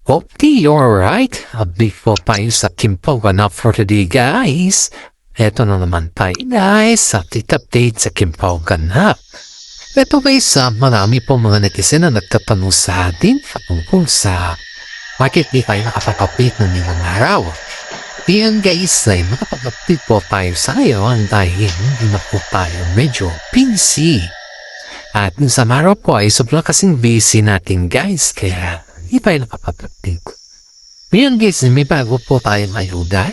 Okay, alright. Before tayo sa Kimpogan up for today, guys. Eto na naman tayo, guys. Update sa Kimpogan up. Eto guys, marami po mga netizen na nagtatanong sa atin tungkol sa bakit di tayo nakapag-update ng ilang araw. Yan guys, ay makapag-update po tayo sa ngayon dahil hindi na po tayo medyo busy. At sa araw po ay sobrang kasing busy natin guys, kaya hindi tayo nakapag-update. Ngayon guys, may bago po tayong ayuda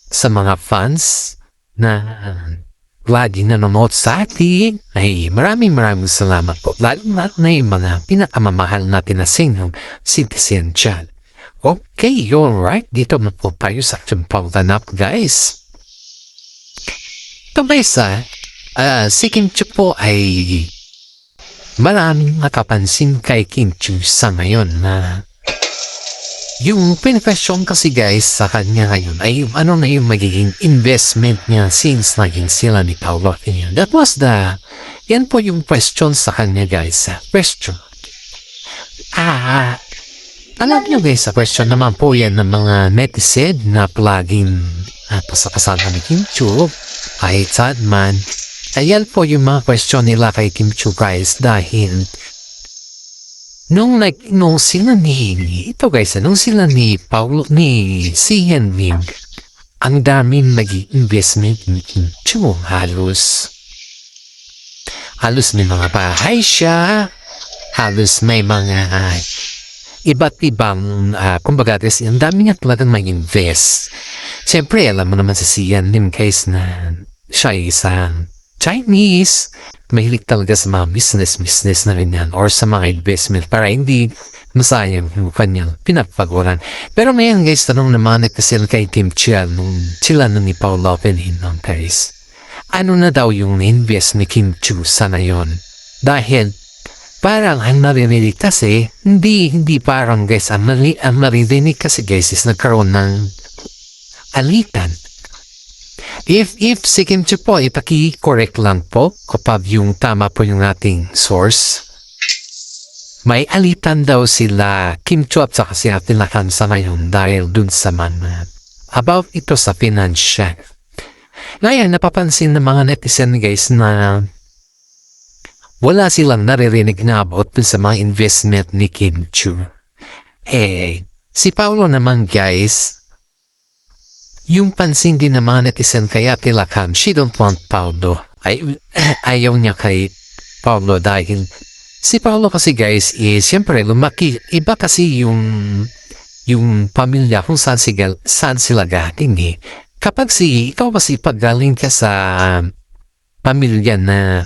sa mga fans na lagi nanonood sa atin. Ay maraming salamat po. Lalo na yung mga pinakamamahal natin na senior citizen dyan. Okay, alright. Dito na po tayo sa Kimpogan up guys. Ito guys si Kim Chu po ay maraming nakapansin kay Kim Chu sa ngayon na yung pinag-question kasi guys sa kanya ngayon ay ano na yung magiging investment niya since naging sila ni Paolo. That was yan po yung question sa kanya guys. Question. Alam nyo guys, sa question naman po yan ng mga netizen na palaging pasakasama ni Kim Chu, kahit saan man. Ayan po yung mga question nila kay Kim Chu guys dahil nung sila ni Paolo, ni Sian Ming, ang daming nag-investment ni Kim Chu. Halos may mga bahay siya, halos may mga iba't ibang kumbaga ang dami niya talagang mag-invest. Siyempre alam mo naman sa Sian Lim case na siya isang Chinese, mahilig talaga sa mga business na rin yan or sa mga investment para hindi masayang yung kanyang pinagpaguran. Pero ngayon guys, tanong naman kasi kay Kim Chia nung sila na ni Paolo Pinhinong guys. Ano na daw yung invest ni Kim Chu sa ngayon? Dahil parang ang naririnig kasi, hindi parang guys, ang naririnig kasi guys is nagkaroon ng alitan. If si Kim Chu po, ipaki-correct lang po kapag yung tama po yung ating source. May alitan daw sila Kim Chu at saka si Ate Lakam sa ngayon dahil dun sa mga about ito sa financial. Ngayon, napapansin ng mga netizen guys na wala silang naririnig na about sa mga investment ni Kim Chu. Si Paolo naman guys, yung pansin din ng mga netizen kay Ate Lakam, she don't want Paolo. Ayaw niya kay Paolo dahil si Paolo kasi guys is siyempre lumaki. Iba kasi yung pamilya kung saan sila galing eh. Kapag ikaw kasi paggaling ka sa pamilya na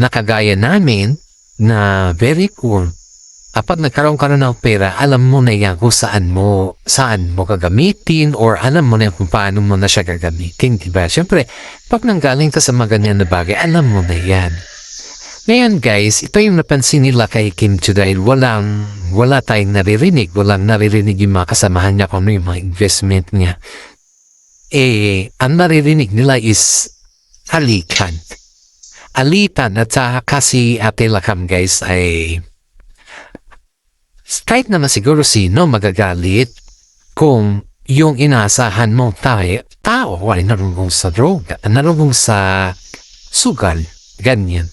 kagaya namin na very poor, kapag nagkaroon ka na ng pera, alam mo na yan kung saan mo gagamitin or alam mo na kung paano mo na siya gagamitin, diba? Siyempre, pag nanggaling ka sa mga ganyan na bagay, alam mo na yan. Ngayon guys, ito yung napansin nila kay Kim Chu dahil wala tayong naririnig, walang naririnig yung mga kasamahan niya kung ano yung mga investment niya. Ang naririnig nila is alitan at kasi Ate Lakam guys ay kahit naman siguro sino magagalit kung yung inaasahan mo tao ay narunong sa droga, narunong sa sugal, ganyan.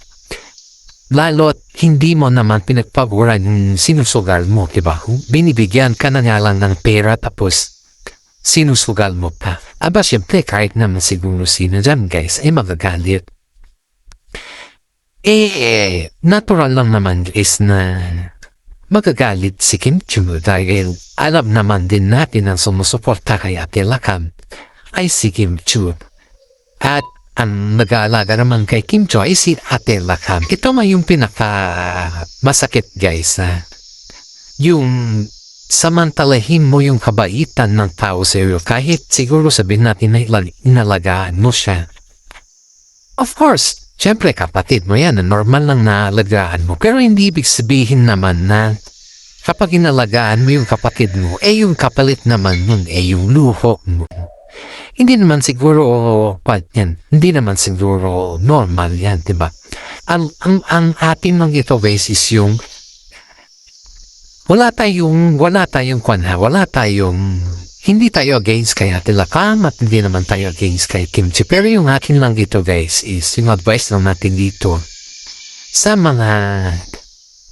Lalo't hindi mo naman pinagpaguran yung sinusugal mo, diba? Binibigyan ka na nga lang ng pera tapos sinusugal mo pa. Aba, siyempre, kahit naman siguro sino dyan, guys, ay magagalit. Natural lang naman is na magagalit si Kim Chu dahil alam naman din natin ang sumusuporta kay Ate Lakam ay si Kim Chu. At ang nag-aalaga naman kay Kim Chu ay si Ate Lakam. Ito may yung pinaka-masakit guys. Yung samantalahin mo yung kabaitan ng tao sa iyo kahit siguro sabihin natin na inalagaan mo siya. Of course, siyempre kapatid mo yan, normal lang na alagaan mo. Pero hindi ibig sabihin naman na kapag inalagaan mo yung kapatid mo, yung kapalit naman nun, yung luho mo. Hindi naman siguro hindi naman siguro normal yan, diba? Ang atin lang ito guys is yung hindi tayo against kay Ate Lakam at hindi naman tayo against kay Kimchi. Pero yung akin lang dito guys is yung advice lang natin dito sa mga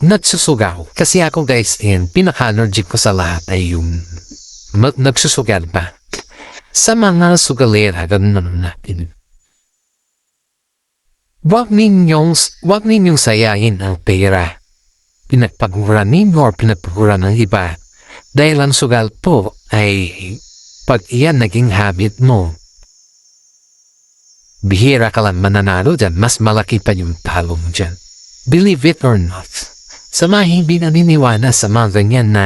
nagsusugaw. Kasi ako guys, pinaka-allergic ko sa lahat ay yung nagsusugal ba. Sa mga sugalera, ganun naman natin. Huwag ninyong sayahin ang pera. Pinagpagmura ninyo or pinagpagmura ng iba. Dahil ang sugal po ay pag iyan naging habit mo, bihira ka lang mananalo dyan, mas malaki pa yung talo mo dyan. Believe it or not. Sa mga hindi naniniwala sa mga ganyan na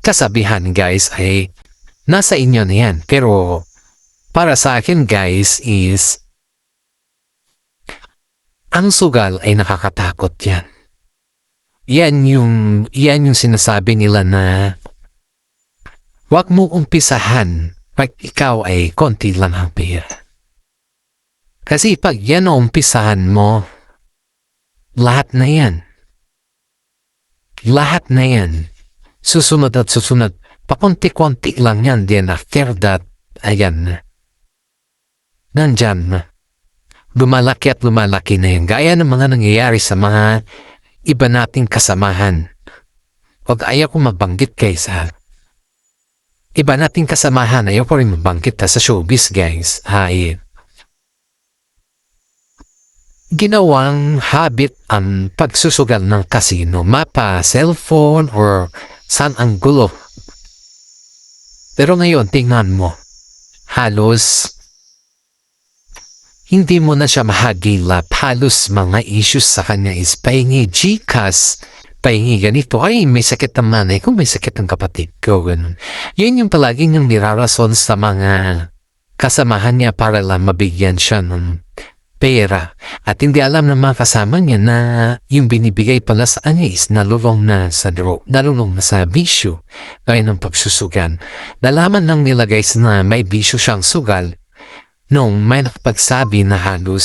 kasabihan guys ay nasa inyo na yan. Pero para sa akin guys is ang sugal ay nakakatakot yan. Yan yung sinasabi nila na huwag mo umpisahan pag ikaw ay konti lang ang pera. Kasi pag yan ang umpisahan mo, lahat na yan. Lahat na yan. Susunod at susunod. Pakunti-kunti lang yan. Then after that, ayan. Nandyan na. Lumalaki at lumalaki na yan. Gaya ng mga nangyayari sa mga iba nating kasamahan. Huwag ayaw ko mabanggit kay sa iba nating kasamahan. Ayaw ko rin mabanggit sa showbiz guys. Ginawang habit ang pagsusugal ng casino. Mapa, cellphone, or saan ang gulo. Pero ngayon, tingnan mo. Halos hindi mo na siya mahagilap. Halos mga issues sa kanya is pahingi GCash, pahingi ganito. Ay, may sakit ang nanay ko, may sakit ang kapatid ko. Ganun. Yun yung palagi niyang nirarason sa mga kasamahan niya para lang mabigyan siya ng pera. At hindi alam ng mga kasama niya na yung binibigay pala sa kanya is nalulong na sa draw, nalulong na sa bisyo. Kaya ng pagsusugan. Nalaman lang nila guys na may bisyo siyang sugal nung may nakapagsabi na halos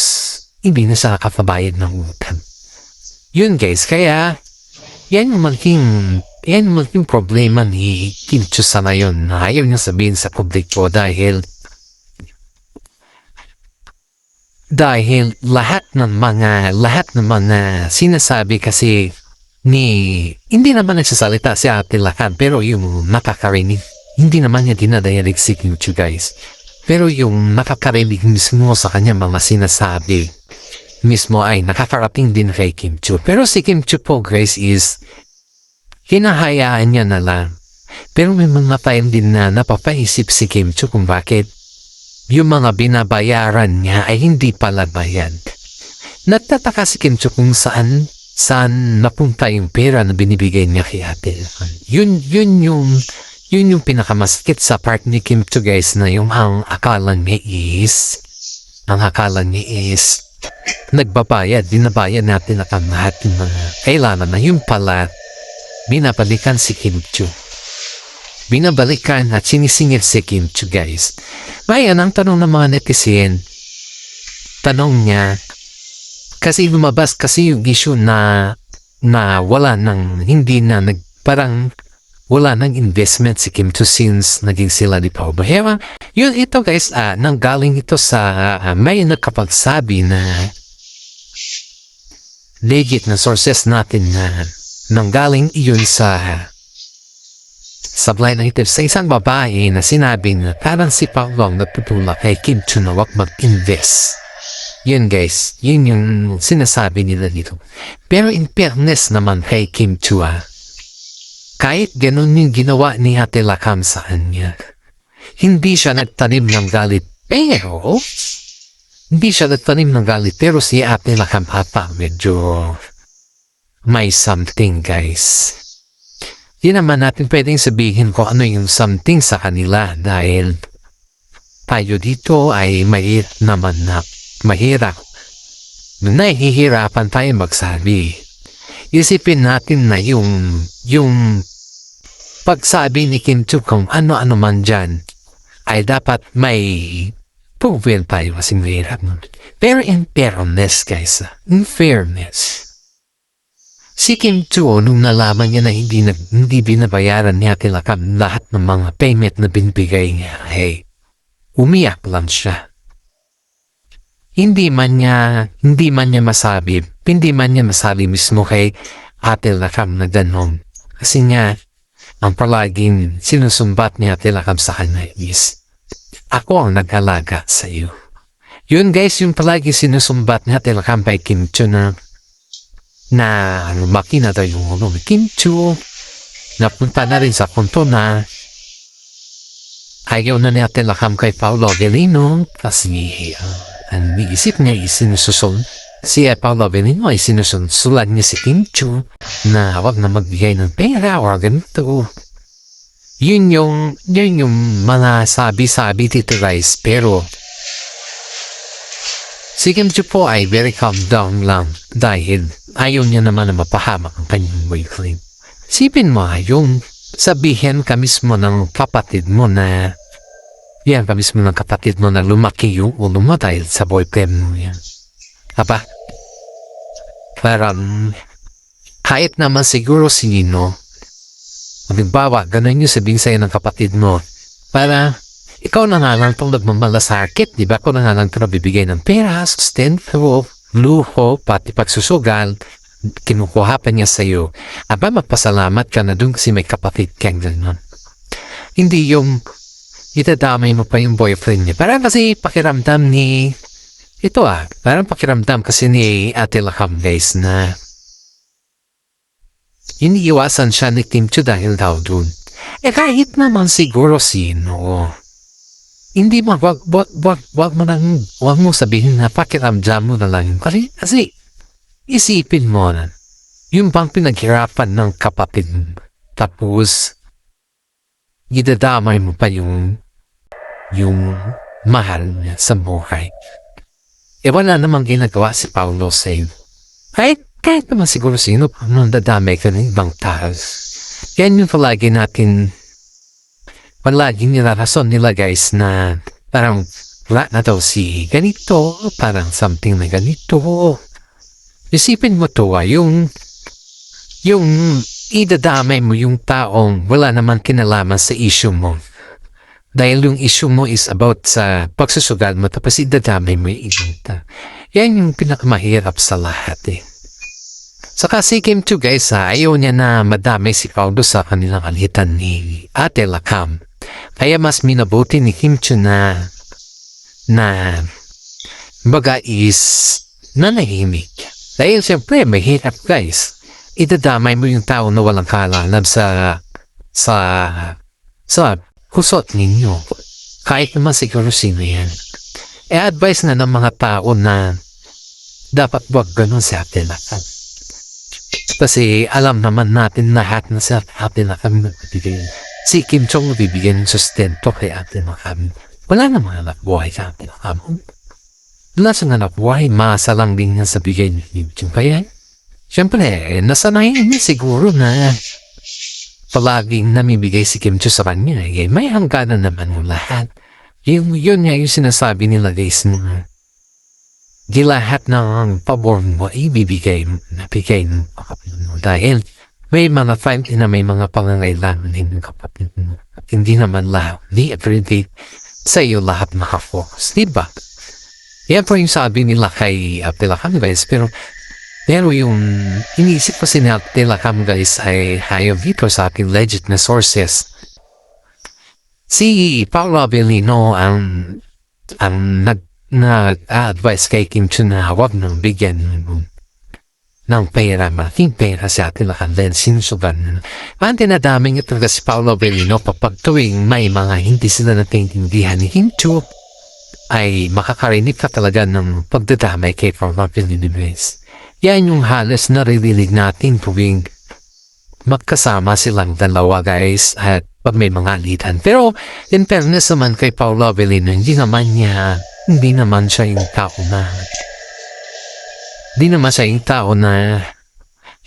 hindi na siya nakapabayad ng utang. Yun guys, kaya yan yung malaking problema ni Kimchi sa ngayon na ayaw niya sabihin sa publiko dahil lahat ng mga sinasabi kasi hindi naman nagsasalita si Ate Lakam pero yung nakakarinig, hindi naman niya dinadayalig si Kimchi guys. Pero yung nakakarinig mismo sa kanya mga sinasabi mismo ay nakakarating din kay Kimchi. Pero si Kimchi po guys is hinahayaan niya na lang. Pero may mga time din na napapaisip si Kimchi kung bakit yung mga binabayaran niya ay hindi pala bayad. Nagtataka si Kimchi kung saan napunta yung pera na binibigay niya kay Ate. Yun yung pinakamasakit sa part ni Kimchi guys na yung ang akala niya is nagbabayad, binabayad natin at ang lahat ng mga kailangan na yung pala binabalikan si Kimchi. Binabalikan at sinisingil si Kimchi guys. Bayan, ang tanong ng mga netizen, tanong niya, kasi lumabas kasi yung issue na wala nang, hindi na parang wala nang investment si Kimchi since naging sila ni Pao Bahera. Yun ito guys, nanggaling ito sa may nakapagsabi na legit na sources natin na nanggaling iyon sa blind items sa isang babae na sinabi na parang si Pao lang natutulak kay Kimchi na wag mag-invest. Yun guys, yun yung sinasabi nila dito. Pero in fairness naman kay Kimchi kahit ganun yung ginawa ni Ate Lakam sa kanya, hindi siya nagtanim ng galit. Pero si Ate Lakam ata medyo may something guys. Di naman natin pwedeng sabihin kung ano yung something sa kanila dahil tayo dito ay mahirap. Nahihirapan tayo magsabi. Isipin natin na yung pagsabi ni Kimchi kung ano-ano man dyan ay dapat may proven tayo kasing mahirap nun. Pero in fairness guys, in fairness, Si Kim Cho nung nalaman niya na hindi binabayaran ni Ate Lakam lahat ng mga payment na binibigay niya, umiyak lang siya. Hindi man niya masabi mismo kay Ate Lakam na ganon. Kasi nga, ang palaging sinusumbat ni Ate Lakam sa kanya is, ako ang nag-alaga sa iyo. Yun guys, yung palagi sinusumbat ni Ate Lakam kay Kim Cho na lumaki na daw yung Kim Cho, napunta na rin sa punto na ayaw na ni Ate Lakam kay Paolo Avellino kasi ang iisip niya si Paolo Avellino ay sinusunsulan niya si Kim Cho na wag na magbigay ng pera o ganito. Yun yung mga sabi-sabi dito guys, pero si Kim Cho po ay very calm down lang dahil ayaw niya naman na mapahamak ang kanyang boyfriend. Sipin mo yung sabihin ka mismo ng kapatid mo na lumaki yung ulo mo dahil sa boyfriend mo yan. Aba, parang kahit naman siguro sino, halimbawa, ganun yung sabihin sa'yo ng kapatid mo, para ikaw na nga lang itong nagmamalasakit, di ba? Ikaw na nga lang ito nabibigay ng pera, sustento, luho, pati pagsusugal, kinukuha pa niya sa'yo. Aba, magpasalamat ka na dun kasi may kapatid kang gano'n. Hindi yung itadamay mo pa yung boyfriend niya. Parang kasi pakiramdam kasi ni Ate Lakam guys na iniiwasan siya ni Kim Cho dahil daw dun. Kahit naman siguro sino, hindi mo, wag mo sabihin na pakiramdam mo na lang. Kasi isipin mo na, yung bang pinaghirapan ng kapatid mo, tapos, idadamay mo pa yung mahal niya sa buhay. Wala namang ginagawa si Paolo sa'yo. Kahit naman siguro sino pa dadamay ka ng ibang tao. Yan yung palagi nilarason nila guys na parang wala na daw si ganito, parang something na ganito. Isipin mo to yung idadamay mo yung taong wala naman kinalaman sa issue mo. Dahil yung issue mo is about sa pagsusugal mo tapos idadamay mo yung ibang tao. Yan yung pinakamahirap sa lahat Saka si Kim Cho guys ayaw niya na madamay si Paolo sa kanilang alitan ni Ate Lakam. Kaya mas minabuti ni Kim Cho na baga is nanahimik. Dahil siyempre mahirap guys. Idadamay mo yung tao na walang kalalab sa kusot ninyo. Kahit naman siguro sino yan. Advice na ng mga tao na dapat wag ganun si Ate Lakam. Kasi alam naman natin lahat na si Ate Lakam nagbibigay. Si Kim Cho bibigyan ng sustento kay Ate Lakam. Wala namang anak buhay sa Ate Lakam. Wala sa anak buhay, masa lang din niya sa bigay ni Kim Cho. Kaya, siyempre, nasanayin niya siguro na palaging namibigay si Kim Cho sa kanya. May hangganan naman yung lahat. Yun nga yung sinasabi nila guys na di lahat ng pabor mo ibibigay mo dahil may mga time na may mga pangangailangan din ng kapatid mo. At hindi naman lahat, di everyday sa iyo lahat makafocus, diba? Yan po yung sabi nila kay Ate Lakam guys, pero yung iniisip ko si Ate Lakam guys ay hayop dito sa aking legit na sources. Si Paolo Avellino ang nag-advise kay Kim Cho na huwag nang bigyan ng pera, malaking pera si Ate Lakam dahil sinusugan. Ang dinadaming ito si Paolo Avellino kapag tuwing may mga hindi sila natintindihan ni Kim Cho ay makakarinig ka talaga ng pagdadamay kay Paolo Avellino. Yan yung halos naririnig natin tuwing magkasama silang dalawa guys at pag may mga alitan. Pero in fairness naman kay Paolo Avellino, hindi naman siya yung tao na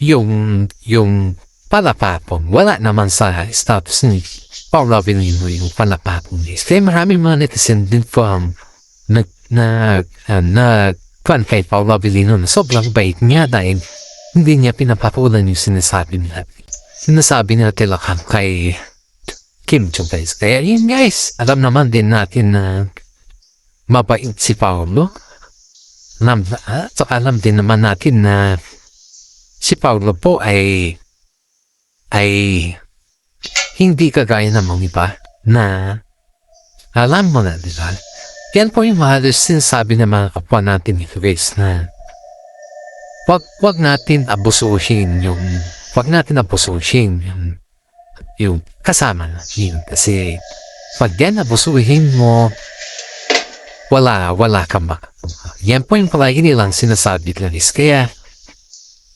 yung palapapon. Wala naman sa status ni Paolo Avellino yung palapapon. Kaya maraming mga netizen din po kay Paolo Avellino na sobrang bait niya dahil hindi niya pinapapulan yung sinasabi nila. Sinasabi nila tilakang kay Kim Jong guys. Kaya yun guys, alam naman din natin na mabait si Paulo. Alam din naman natin na si Paulo po ay hindi kagaya ng mga iba na alam mo na, di ba? Yan po yung mahalos sinasabi ng mga kapwa natin ni Grace na wag natin abusuhin yung kasama natin. Kasi pag yan abusuhin mo, wala kang makatuwa. Yan po yung palagi nilang sinasabi nila. Kaya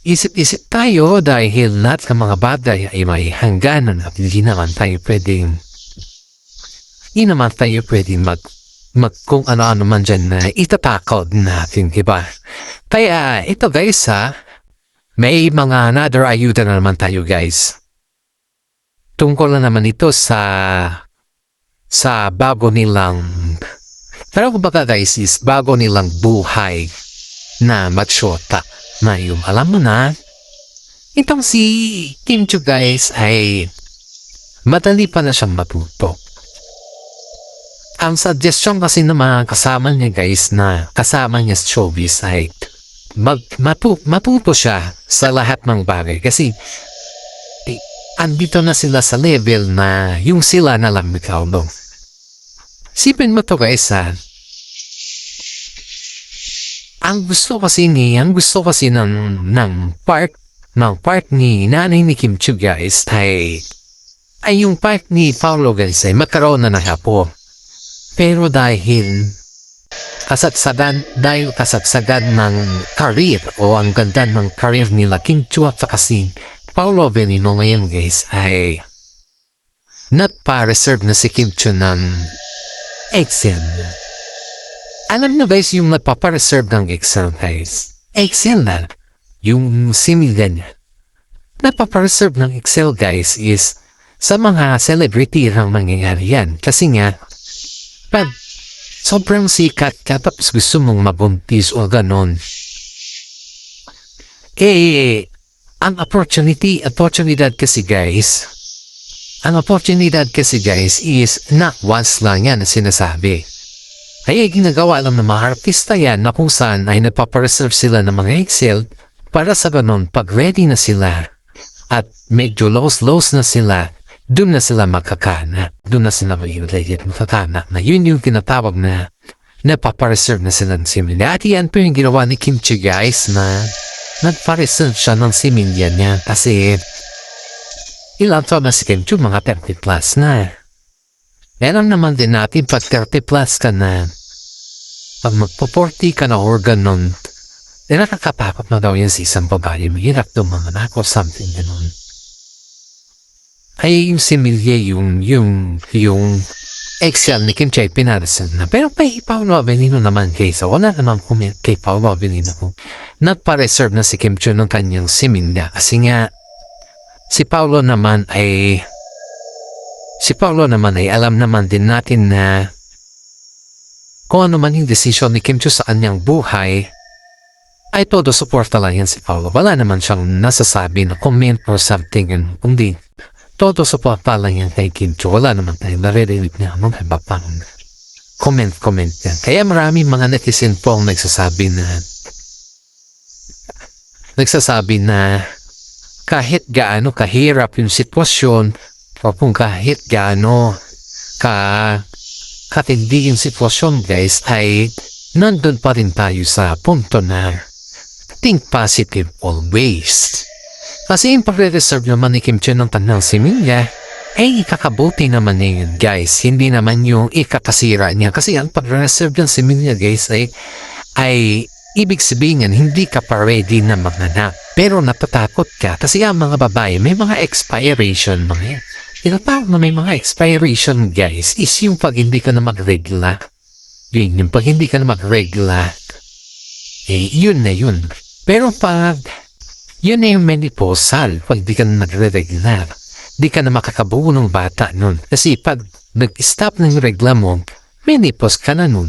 isip-isip tayo dahil lahat ng mga bagay ay may hangganan at hindi naman tayo pwedeng kung ano-ano man dyan na itatakod natin, diba? Kaya ito guys may mga another ayuda na naman tayo guys. Tungkol na naman ito sa bago nilang, pero kumbaga guys is bago nilang buhay na matsyota. Na yung alam mo na, itong si Kim Chiu guys ay madali pa na siyang matuto. Ang suggestion kasi ng mga kasama niya guys na kasama niya sa showbiz ay matuto siya sa lahat ng bagay kasi andito na sila sa level na yung sila na lang ikaw no. Sipin mo to guys ang gusto kasi ng part ni nanay ni Kim Chiu guys ay yung part ni Paulo guys ay magkaroon na ng apo. Pero dahil kasagsagan ng career o ang ganda ng career nila Kim Chiu at si Paulo Avellino ngayon guys ay nagpa-reserve na si Kim Chiu ng Excel. Alam nyo guys yung nagpapa-reserve ng Excel guys. Excel na. Yung similya niya. Nagpapa-reserve ng Excel guys is sa mga celebrity lang mangyayari yan. Kasi nga pag sobrang sikat ka tapos gusto mong mabuntis o ganon. Ang opportunidad kasi guys is not once lang yan na sinasabi. Kaya ginagawa lang ng mga artista yan na kung saan ay nagpapareserve sila ng mga Excel para sa ganon pag ready na sila at medyo lows na sila, doon na sila makakana. Doon na sila makakana. Na yun yung tinatawag na napapareserve na sila ng similya. At yan po yung ginawa ni Kim Chiu guys na nagpareserve siya ng similya niya kasi ilang taon na si Kim Chiu, mga 30 plus na. Meron naman din natin pag 30 plus ka na, pag magpo-40 ka na organ nun, nakakapapap na daw yan sa isang babae. Mahirap daw mga anak o something ganun. Ay yung similye yung Excel ni Kim Chiu pinarasan na. Pero kay Paulo Avellino naman kaysa wala naman kay Paulo Avellino kung nagpa-reserve na si Kim Chiu ng kanyang similya. Kasi nga si Paulo naman ay alam naman din natin na kung ano man yung desisyon ni Kim Chiu sa kanyang buhay ay todo suporta lang yan si Paulo. Wala naman siyang nasasabi na comment or something. Kundi todo suporta lang yan kay Kim Chiu. Wala naman tayo naririnig niya mga iba pang comment yan. Kaya marami mga netizen po ang nagsasabi na kahit gaano kahirap yung sitwasyon o kung kahit gaano katindi yung sitwasyon guys ay nandun pa rin tayo sa punto na think positive always. Kasi yung pag-reserve naman ni Kim Chiu ng tanang similya ay ikakabuti naman niya yun guys. Hindi naman yung ikakasira niya. Kasi ang pag-reserve ng similya guys ay ibig sabihin hindi ka pa ready na manganak. Pero natatakot ka kasi ang mga babae may mga expiration mga yan. Tinatawag na may mga expiration guys is yung pag hindi ka na magregla. Yung pag hindi ka na magregla yun na yun. Pero pag yun na yung menopausal, pag di ka na nagre-regla, di ka na makakabuo ng bata nun. Kasi pag nag-stop ng regla mo, menopause ka na nun.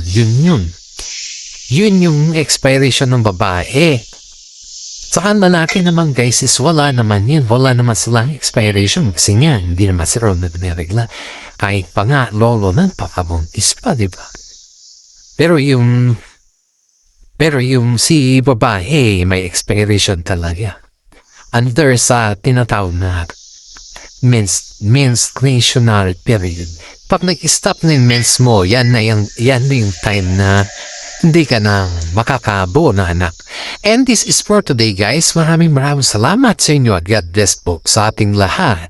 Yun yung expiration ng babae. Sa lalaki naman guys is wala naman yun. Wala naman silang expiration kasi nga hindi naman sila na biniregla. Kahit pa nga lolo ng papabuntis pa, di ba? Pero yung si babae may expiration talaga. Under sa tinatawag na menstruational period. Pag nag-stop na yung mens mo, yan na yung time na hindi ka na makakabuo na anak. And this is for today guys. Maraming salamat sa inyo at God bless po sa ating lahat.